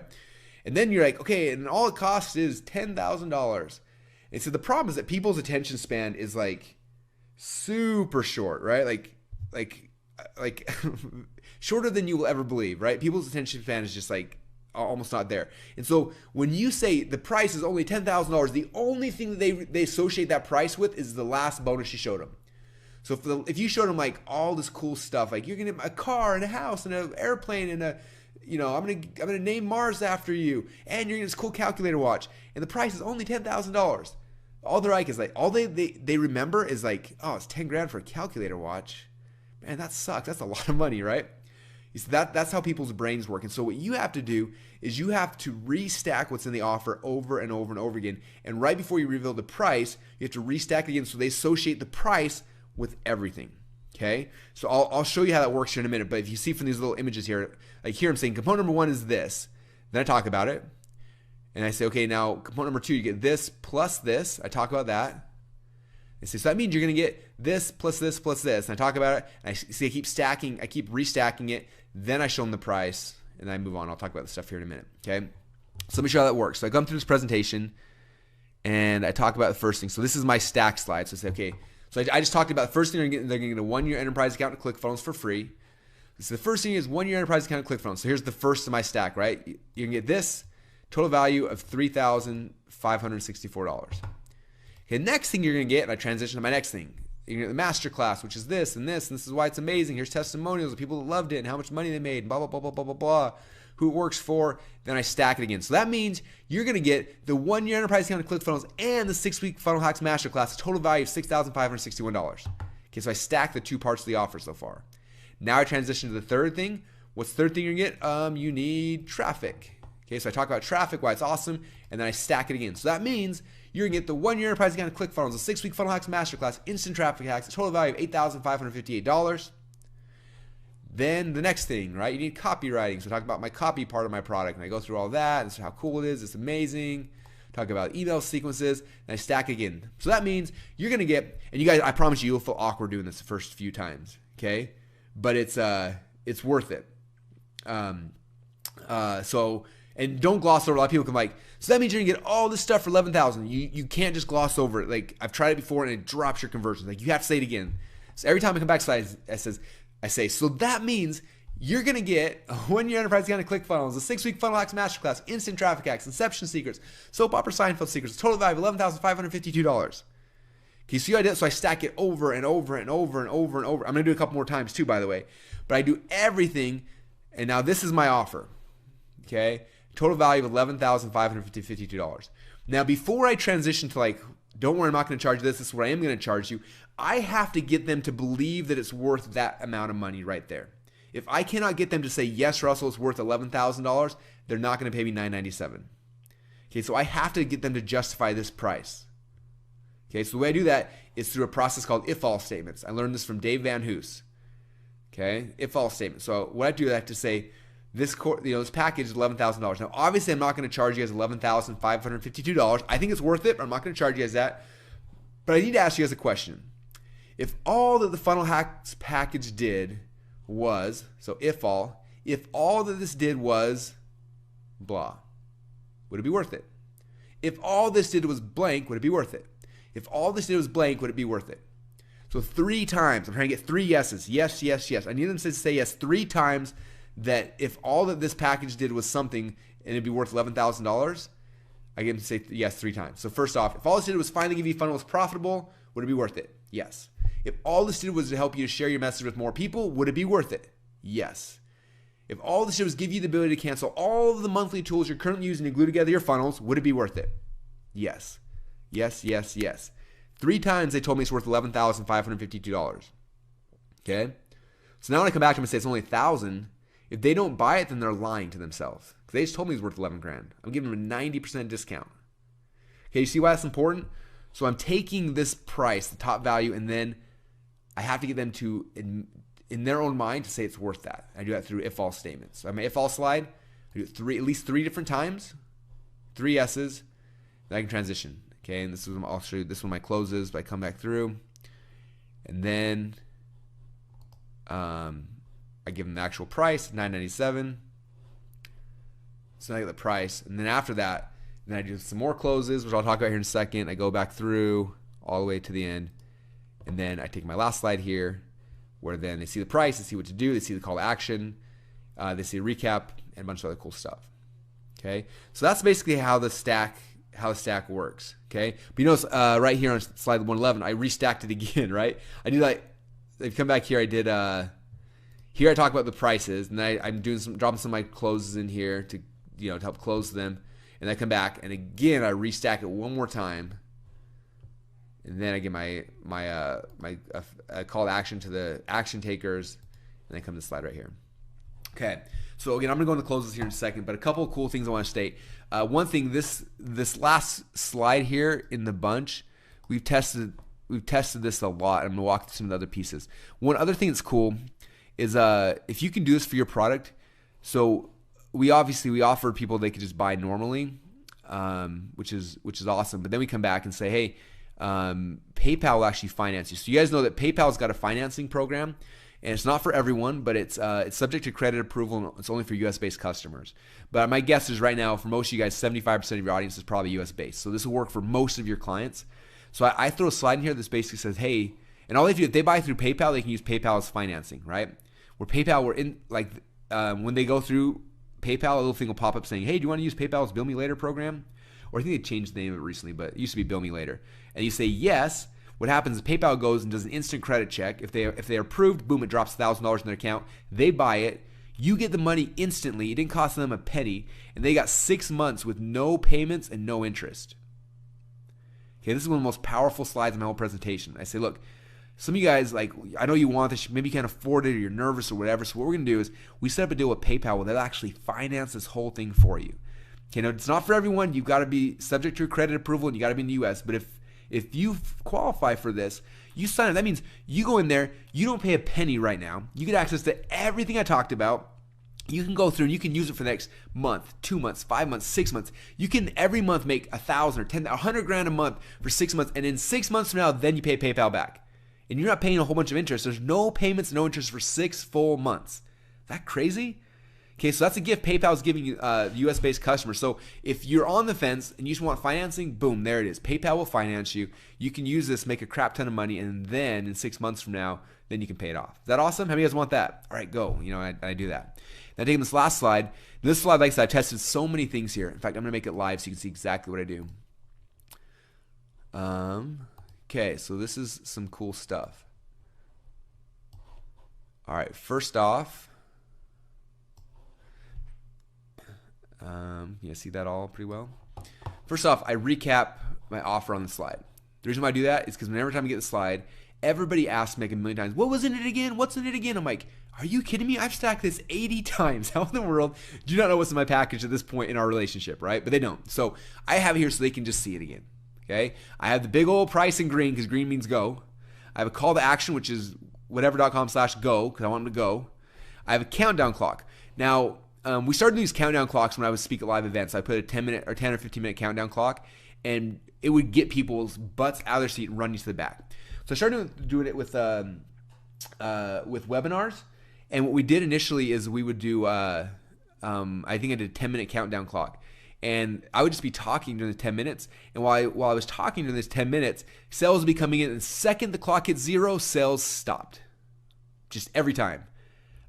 And then you're like, okay, and all it costs is $10,000. And so the problem is that people's attention span is like super short, right? Like shorter than you will ever believe, right? People's attention span is just like almost not there. And so when you say the price is only $10,000, the only thing that they associate that price with is the last bonus you showed them. So if you showed them like all this cool stuff, like you're gonna get a car and a house and an airplane and I'm gonna name Mars after you, and you're gonna get this cool calculator watch, and the price is only $10,000. All they're like is like all they remember is like, oh, it's 10 grand for a calculator watch. Man, that sucks. That's a lot of money, right? So that's how people's brains work. And so what you have to do is you have to restack what's in the offer over and over and over again. And right before you reveal the price, you have to restack it again so they associate the price with everything. Okay? So I'll show you how that works here in a minute. But if you see from these little images here, like here I'm saying component number 1 is this. Then I talk about it. And I say, okay, now component number 2, you get this plus this. I talk about that. And so that means you're going to get this plus this plus this. And I talk about it. And I see I keep stacking. I keep restacking it. Then I show them the price. And then I move on. I'll talk about the stuff here in a minute. Okay? So let me show you how that works. So I come through this presentation. And I talk about the first thing. So this is my stack slide. So I say, okay. So I just talked about the first thing they're going to get a 1-year enterprise account to ClickFunnels for free. So the first thing is 1-year enterprise account to ClickFunnels. So here's the first of my stack, right? You can get this total value of $3,564. Okay, next thing you're going to get, and I transition to my next thing. You're going to get the masterclass, which is this and this, and this is why it's amazing. Here's testimonials of people that loved it and how much money they made, and blah, blah, blah, blah, blah, blah, blah, who it works for. Then I stack it again. So that means you're going to get the 1-year enterprise account to ClickFunnels and the 6-week Funnel Hacks masterclass, total value of $6,561. Okay, so I stack the 2 parts of the offer so far. Now I transition to the third thing. What's the third thing you're going to get? You need traffic. Okay, so I talk about traffic, why it's awesome, and then I stack it again. So that means you're going to get the 1-year enterprise account to ClickFunnels, the 6-week Funnel Hacks masterclass, instant traffic hacks, a total value of $8,558. Then the next thing, right? You need copywriting. So I talk about my copy part of my product, and I go through all that, and how cool it is. It's amazing. Talk about email sequences, and I stack again. So that means you're going to get, and you guys, I promise you'll feel awkward doing this the first few times, okay? But it's worth it. And don't gloss over. A lot of people can like, so that means you're gonna get all this stuff for $11,000. You can't just gloss over it. Like I've tried it before and it drops your conversions. Like you have to say it again. So every time I come back to slide, I say, so that means you're gonna get a 1-year enterprise account to ClickFunnels, a 6-week Funnel Hacks masterclass, instant traffic hacks, inception secrets, soap opera Seinfeld secrets, total value of $11,552. Okay, so you did, so I stack it over and over and over and over and over. I'm gonna do it a couple more times too, by the way. But I do everything, and now this is my offer. Okay, total value of $11,552. Now, before I transition to like, don't worry, I'm not going to charge you this. This is what I am going to charge you. I have to get them to believe that it's worth that amount of money right there. If I cannot get them to say, yes, Russell, it's worth $11,000, they're not going to pay me $997. Okay, so I have to get them to justify this price. Okay, so the way I do that is through a process called if-all statements. I learned this from Dave Van Hoos. Okay, if-all statement. So what I do, I have to say, this package is $11,000. Now, obviously, I'm not going to charge you guys $11,552. I think it's worth it, but I'm not going to charge you guys that. But I need to ask you guys a question. If all that the Funnel Hacks package did was, so if all that this did was blah, would it be worth it? If all this did was blank, would it be worth it? If all this did was blank, would it be worth it? So 3 times. I'm trying to get 3 yeses. Yes, yes, yes. I need them to say yes 3 times. That if all that this package did was something and it'd be worth $11,000, I get them to say yes 3 times. So first off, if all this did was finally give you funnel was profitable, would it be worth it? Yes. If all this did was to help you to share your message with more people, would it be worth it? Yes. If all this did was give you the ability to cancel all of the monthly tools you're currently using to glue together your funnels, would it be worth it? Yes. Yes, yes, yes. 3 times they told me it's worth $11,552. Okay? So now when I come back to them and say it's only $1,000, if they don't buy it, then they're lying to themselves. Because they just told me it's worth $11,000. I'm giving them a 90% discount. Okay, you see why that's important? So I'm taking this price, the top value, and then I have to get them to, in their own mind, to say it's worth that. I do that through if-all statements. So on my if-all slide, I do it at least 3 different times, 3 S's, then I can transition. Okay, and this is I'll show you this one my closes, but I come back through, and then I give them the actual price, $9.97. So I get the price, and then after that, then I do some more closes, which I'll talk about here in a second. I go back through all the way to the end, and then I take my last slide here, where then they see the price, they see what to do, they see the call to action, they see a recap, and a bunch of other cool stuff. Okay, so that's basically how the stack works. Okay, but you notice right here on slide 111, I restacked it again. Right, I do like if you come back here, I did here I talk about the prices, and then I'm doing dropping some of my closes in here to to help close them, and I come back and again I restack it one more time, and then I get my call to action to the action takers, and then come to the slide right here. Okay, so again I'm gonna go into closes here in a second, but a couple of cool things I want to state. One thing, this last slide here in the bunch, we've tested this a lot. I'm gonna walk through some of the other pieces. One other thing that's cool is if you can do this for your product. So we offer people they could just buy normally, which is awesome. But then we come back and say, hey, PayPal will actually finance you. So you guys know that PayPal's got a financing program, and it's not for everyone, but it's subject to credit approval, and it's only for U.S.-based customers. But my guess is right now, for most of you guys, 75% of your audience is probably U.S.-based. So this will work for most of your clients. So I throw a slide in here that basically says, hey, and all they do, if they buy through PayPal, they can use PayPal as financing, right? Where PayPal, when they go through PayPal, a little thing will pop up saying, hey, do you want to use PayPal's Bill Me Later program? Or I think they changed the name of it recently, but it used to be Bill Me Later. And you say yes. What happens is PayPal goes and does an instant credit check. If they're approved, boom, it drops $1,000 in their account. They buy it. You get the money instantly. It didn't cost them a penny. And they got 6 months with no payments and no interest. Okay, this is one of the most powerful slides in my whole presentation. I say, look, some of you guys, I know you want this, maybe you can't afford it or you're nervous or whatever. So what we're going to do is we set up a deal with PayPal where they'll actually finance this whole thing for you. Okay, now it's not for everyone. You've got to be subject to credit approval and you got to be in the U.S. But if you qualify for this, you sign up. That means you go in there, you don't pay a penny right now. You get access to everything I talked about. You can go through and you can use it for the next month, 2 months, 5 months, 6 months. You can every month make $1,000 or $10,000, $100,000 a month for 6 months. And in 6 months from now, then you pay PayPal back. And you're not paying a whole bunch of interest. There's no payments, no interest for 6 full months. Is that crazy? Okay, so that's a gift PayPal is giving you US-based customers. So if you're on the fence and you just want financing, boom, there it is. PayPal will finance you. You can use this, make a crap ton of money, and then in 6 months from now, then you can pay it off. Is that awesome? How many of you guys want that? All right, go. I do that. Now taking this last slide. This slide, like I said, I've tested so many things here. In fact, I'm going to make it live so you can see exactly what I do. Okay, so this is some cool stuff. All right, first off, you see that all pretty well? First off, I recap my offer on the slide. The reason why I do that is because whenever time I get the slide, everybody asks me like a million times, what was in it again? What's in it again? I'm like, are you kidding me? I've stacked this 80 times. How in the world do you not know what's in my package at this point in our relationship, right? But they don't. So I have it here so they can just see it again. Okay, I have the big old price in green because green means go. I have a call to action, which is whatever.com/go because I want them to go. I have a countdown clock. Now, we started these countdown clocks when I was speaking at live events. I put a 10 or 15-minute countdown clock, and it would get people's butts out of their seat and run you to the back. So I started doing it with webinars, and what we did initially is we would do, I think I did a 10-minute countdown clock. And I would just be talking during the 10 minutes. And while I was talking during this 10 minutes, sales would be coming in. And the second the clock hit 0, sales stopped. Just every time.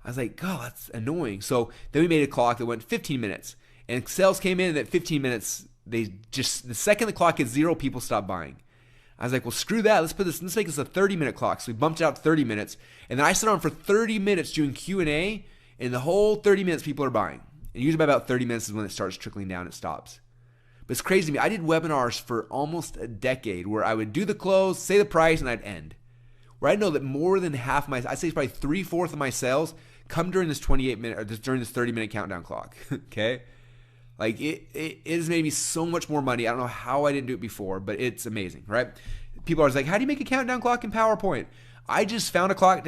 I was like, God, that's annoying. So then we made a clock that went 15 minutes. And sales came in, and at 15 minutes, the second the clock hit 0, people stopped buying. I was like, well, screw that. Let's make this a 30-minute clock. So we bumped it out to 30 minutes. And then I sat on for 30 minutes doing Q&A. And the whole 30 minutes, people are buying. And usually by about 30 minutes is when it starts trickling down, it stops. But it's crazy to me. I did webinars for almost a decade where I would do the close, say the price, and I'd end. Where I know that more than half I'd say probably 3/4 of my sales come during this 28-minute or during this 30-minute countdown clock. Okay? Like it has made me so much more money. I don't know how I didn't do it before, but it's amazing, right? People are always like, how do you make a countdown clock in PowerPoint? I just found a clock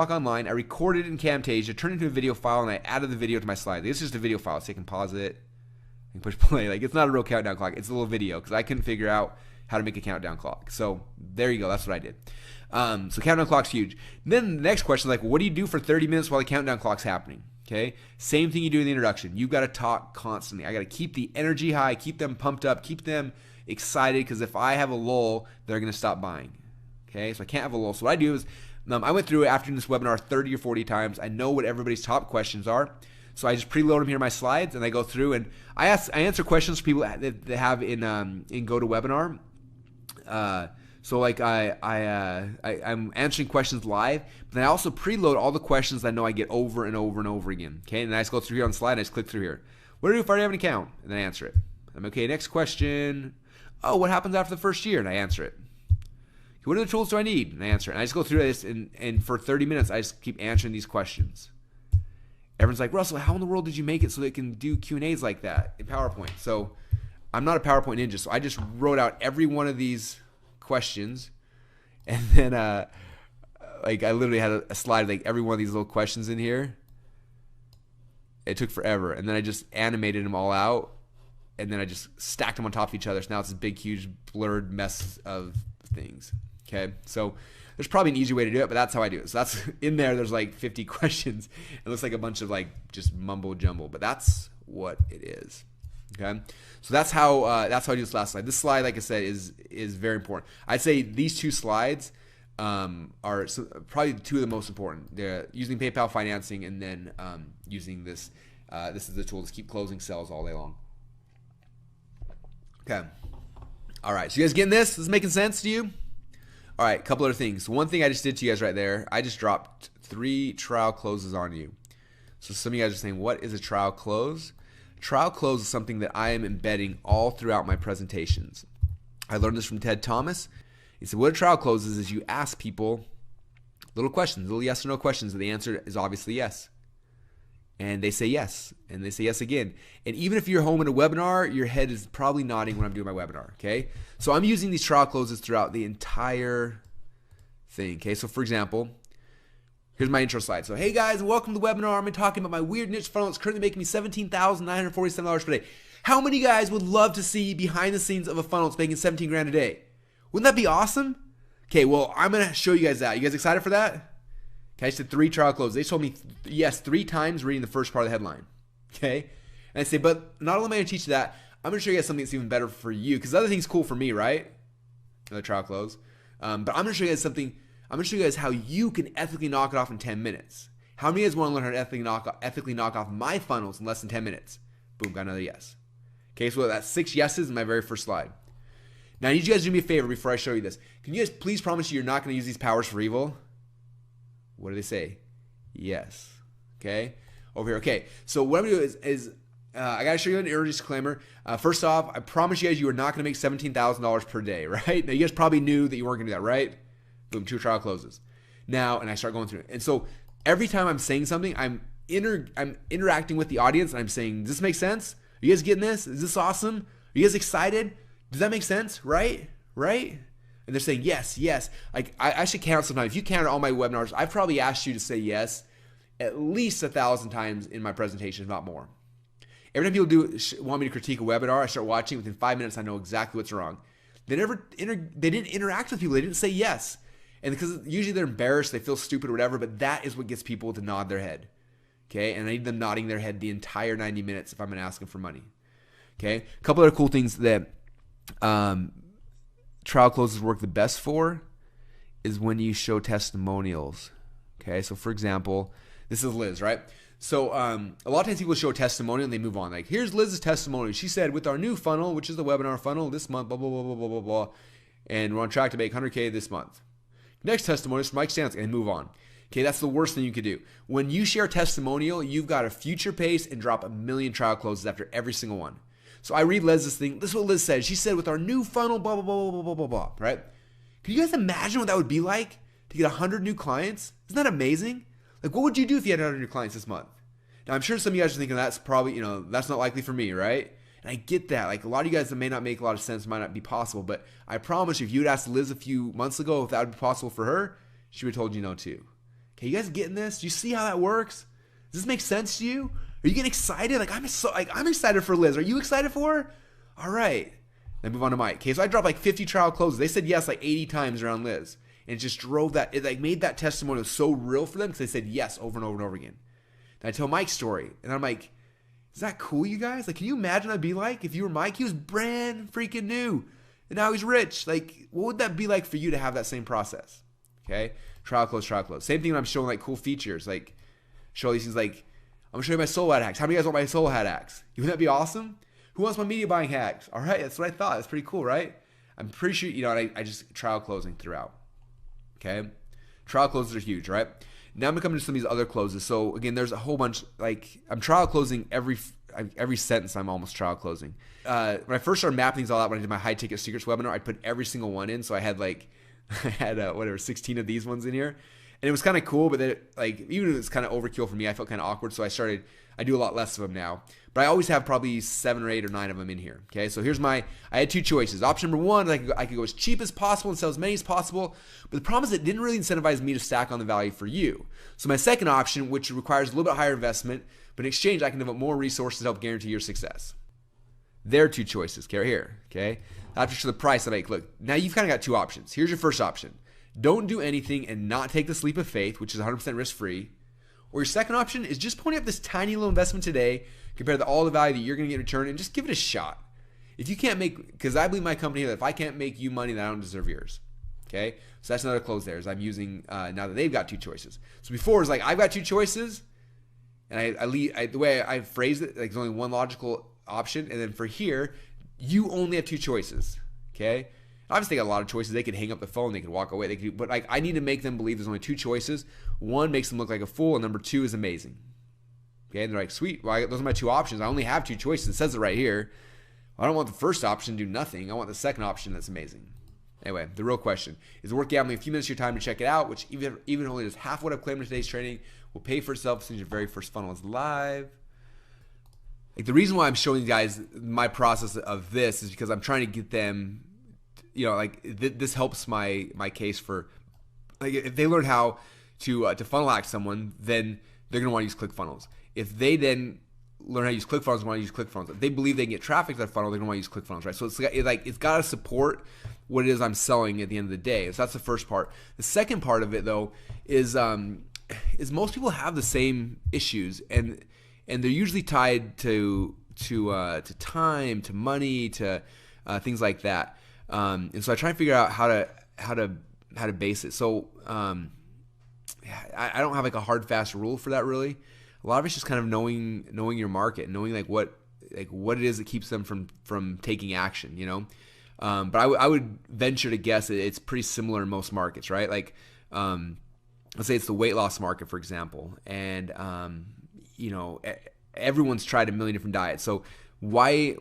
online. I recorded it in Camtasia, turned it into a video file, and I added the video to my slide. It's just a video file, so you can pause it and push play. Like, it's not a real countdown clock. It's a little video because I couldn't figure out how to make a countdown clock. So there you go. That's what I did. So countdown clock's huge. Then the next question is like, what do you do for 30 minutes while the countdown clock's happening? Okay, same thing you do in the introduction. You've got to talk constantly. I got to keep the energy high, keep them pumped up, keep them excited, because if I have a lull, they're going to stop buying. Okay, so I can't have a lull. So what I do is, I went through it after this webinar 30 or 40 times. I know what everybody's top questions are. So I just preload them here in my slides, and I go through and I answer questions for people that have in GoToWebinar. So like I'm answering questions live, but then I also preload all the questions I know I get over and over and over again. Okay, and then I just go through here on the slide and I just click through here. What do I do if I already have an account? And then I answer it. I'm okay, next question. Oh, what happens after the first year? And I answer it. What other tools do I need? And I answer it. And I just go through this, and for 30 minutes, I just keep answering these questions. Everyone's like, Russell, how in the world did you make it so they can do Q&As like that in PowerPoint? So I'm not a PowerPoint ninja, so I just wrote out every one of these questions, and then like I literally had a slide like every one of these little questions in here. It took forever, and then I just animated them all out, and then I just stacked them on top of each other. So now it's this big, huge, blurred mess of things. Okay, so there's probably an easy way to do it, but that's how I do it. So that's in there. There's like 50 questions. It looks like a bunch of like just mumbo jumbo, but that's what it is. Okay, so that's how I do this last slide. This slide, like I said, is very important. I'd say these two slides are probably two of the most important. They're using PayPal financing, and then using this. This is the tool to keep closing sales all day long. Okay. All right. So you guys getting this? This is making sense to you? All right. A couple other things. One thing I just did to you guys right there, I just dropped 3 trial closes on you. So some of you guys are saying, what is a trial close? Trial close is something that I am embedding all throughout my presentations. I learned this from Ted Thomas. He said, what a trial close is you ask people little questions, little yes or no questions, and the answer is obviously yes. And they say yes, and they say yes again. And even if you're home in a webinar, your head is probably nodding when I'm doing my webinar, okay? So I'm using these trial closes throughout the entire thing, okay? So for example, here's my intro slide. So hey guys, welcome to the webinar. I'm talking about my weird niche funnel. It's currently making me $17,947 per day. How many guys would love to see behind the scenes of a funnel that's making 17 grand a day? Wouldn't that be awesome? Okay, well, I'm going to show you guys that. You guys excited for that? Okay, I just did 3 trial closes. They told me yes 3 times reading the first part of the headline. Okay? And I say, but not only am I going to teach you that, I'm going to show you guys something that's even better for you. Because the other thing's cool for me, right? Another trial close. But I'm going to show you guys something. I'm going to show you guys how you can ethically knock it off in 10 minutes. How many of you guys want to learn how to ethically knock off my funnels in less than 10 minutes? Boom, got another yes. Okay, so that's 6 yeses in my very first slide. Now, I need you guys to do me a favor before I show you this. Can you guys please promise you're not going to use these powers for evil? What do they say? Yes. Okay, over here. Okay, so what I'm going to do is I got to show you an early disclaimer. First off, I promise you guys you are not going to make $17,000 per day, right? Now, you guys probably knew that you weren't going to do that, right? Boom, 2 trial closes. Now, and I start going through it. And so every time I'm saying something, I'm interacting with the audience, and I'm saying, does this make sense? Are you guys getting this? Is this awesome? Are you guys excited? Does that make sense? Right? Right? And they're saying, yes, yes. Like, I should count sometimes. If you counted all my webinars, I've probably asked you to say yes at least 1,000 times in my presentation, if not more. Every time people want me to critique a webinar, I start watching. Within 5 minutes, I know exactly what's wrong. They didn't interact with people. They didn't say yes. And because usually they're embarrassed, they feel stupid or whatever, but that is what gets people to nod their head. Okay? And I need them nodding their head the entire 90 minutes if I'm going to ask them for money. Okay? A couple other cool things that trial closes work the best for is when you show testimonials. Okay? So for example, this is Liz, right? So a lot of times people show a testimonial and they move on. Like, here's Liz's testimonial. She said, with our new funnel, which is the webinar funnel, this month, blah, blah, blah, blah, blah, blah, blah, and we're on track to make 100K this month. Next testimonial is from Mike Stansky, and move on. Okay, that's the worst thing you could do. When you share a testimonial, you've got to future pace and drop 1 million trial closes after every single one. So I read Liz's thing. This is what Liz said. She said, with our new funnel, blah, blah, blah, blah, blah, blah, blah, right? Can you guys imagine what that would be like to get 100 new clients? Isn't that amazing? Like, what would you do if you had 100 new clients this month? Now, I'm sure some of you guys are thinking that's probably, that's not likely for me, right? And I get that. Like, a lot of you guys, that may not make a lot of sense, might not be possible, but I promise you, if you had asked Liz a few months ago if that would be possible for her, she would have told you no too. Okay, you guys getting this? Do you see how that works? Does this make sense to you? Are you getting excited? I'm excited for Liz. Are you excited for her? All right. Then move on to Mike. Okay, so I dropped like 50 trial closes. They said yes like 80 times around Liz. And it just drove that, it like made that testimonial so real for them because they said yes over and over and over again. And I tell Mike's story. And I'm like, is that cool, you guys? Like, can you imagine what it'd be like if you were Mike? He was brand freaking new. And now he's rich. Like, what would that be like for you to have that same process? Okay? Trial close, trial close. Same thing when I'm showing like cool features. Like, show these things like, I'm going to show you my solo ad hacks. How many of you guys want my solo ad hacks? Wouldn't that be awesome? Who wants my media buying hacks? All right, that's what I thought. That's pretty cool, right? I'm pretty sure, and I just trial closing throughout. Okay? Trial closes are huge, right? Now I'm going to come into some of these other closes. So again, there's a whole bunch, like I'm trial closing every sentence. I'm almost trial closing. When I first started mapping these all out, when I did my high ticket secrets webinar, I'd put every single one in. So I had like, 16 of these ones in here. And it was kind of cool, but then even if it was kind of overkill for me, I felt kind of awkward. So I do a lot less of them now. But I always have probably 7 or 8 or 9 of them in here. Okay, so I had 2 choices. Option number 1, I could go as cheap as possible and sell as many as possible. But the problem is it didn't really incentivize me to stack on the value for you. So my second option, which requires a little bit higher investment, but in exchange, I can devote more resources to help guarantee your success. There are 2 choices right here. Okay, after the price I make. Look, now you've kind of got 2 options. Here's your first option. Don't do anything and not take this leap of faith, which is 100% risk-free. Or your second option is just pony up this tiny little investment today compared to all the value that you're going to get in return and just give it a shot. If you can't because I believe my company that if I can't make you money, then I don't deserve yours. Okay? So that's another close there is I'm using, now that they've got 2 choices. So before it was like, I've got 2 choices and the way I phrased it, like there's only one logical option. And then for here, you only have 2 choices. Okay? Obviously, they got a lot of choices. They could hang up the phone. They could walk away. But I need to make them believe there's only 2 choices. 1 makes them look like a fool, and number 2 is amazing. Okay, and they're like, sweet. Well, those are my 2 options. I only have 2 choices. It says it right here. I don't want the first option to do nothing. I want the second option that's amazing. Anyway, the real question is it worth gambling a few minutes of your time to check it out, which even only does half what I've claimed in today's training, will pay for itself since your very first funnel is live. Like the reason why I'm showing you guys my process of this is because I'm trying to get them. This helps my case for, like, if they learn how to funnel hack someone, then they're gonna want to use Clickfunnels. If they then learn how to use Clickfunnels, want to use Clickfunnels. If they believe they can get traffic to that funnel, they're gonna want to use Clickfunnels, right? So it's got to support what it is I'm selling at the end of the day. So that's the first part. The second part of it though is most people have the same issues, and they're usually tied to time, to money, to things like that. And so I try and figure out how to base it. So I don't have like a hard fast rule for that really. A lot of it's just kind of knowing your market, knowing what it is that keeps them from taking action, But I would venture to guess it's pretty similar in most markets, right? Like let's say it's the weight loss market, for example, and everyone's tried a million different diets. So why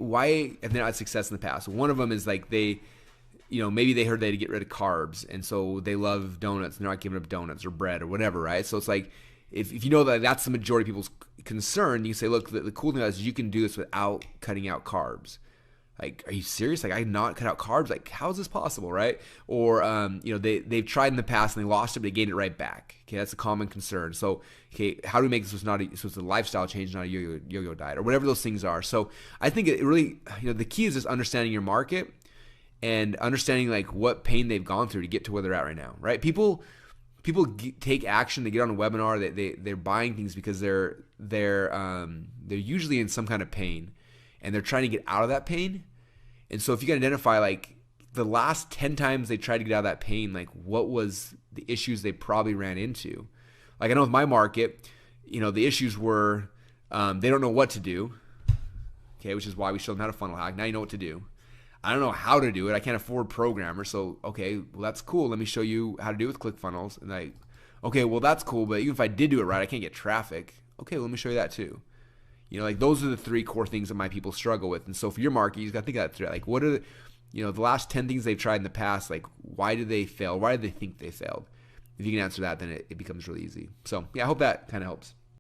have they not had success in the past? One of them is like maybe they heard they had to get rid of carbs, and so they love donuts. They're not giving up donuts or bread or whatever, right? So it's like, if you know that that's the majority of people's concern, you can say, look, the cool thing is you can do this without cutting out carbs. Like, are you serious? Like, I not cut out carbs? Like, how is this possible, right? Or, they've tried in the past and they lost it, but they gained it right back. Okay, that's a common concern. So, okay, how do we make this so it's a lifestyle change, not a yo-yo diet, or whatever those things are? So I think it really, the key is just understanding your market and understanding like what pain they've gone through to get to where they're at right now, right? People take action. They get on a webinar. They're buying things because they're usually in some kind of pain, and they're trying to get out of that pain. And so if you can identify like the last 10 times they tried to get out of that pain, like what was the issues they probably ran into? Like I know with my market, the issues were they don't know what to do. Okay, which is why we show them how to funnel hack. Now you know what to do. I don't know how to do it. I can't afford programmers. So, okay, well, that's cool. Let me show you how to do it with ClickFunnels. And okay, well, that's cool. But even if I did do it right, I can't get traffic. Okay, let me show you that too. Those are the 3 core things that my people struggle with. And so for your market, you just got to think of that through. Like, what are the last 10 things they've tried in the past? Like, why did they fail? Why did they think they failed? If you can answer that, then it becomes really easy. So, yeah, I hope that kind of helps.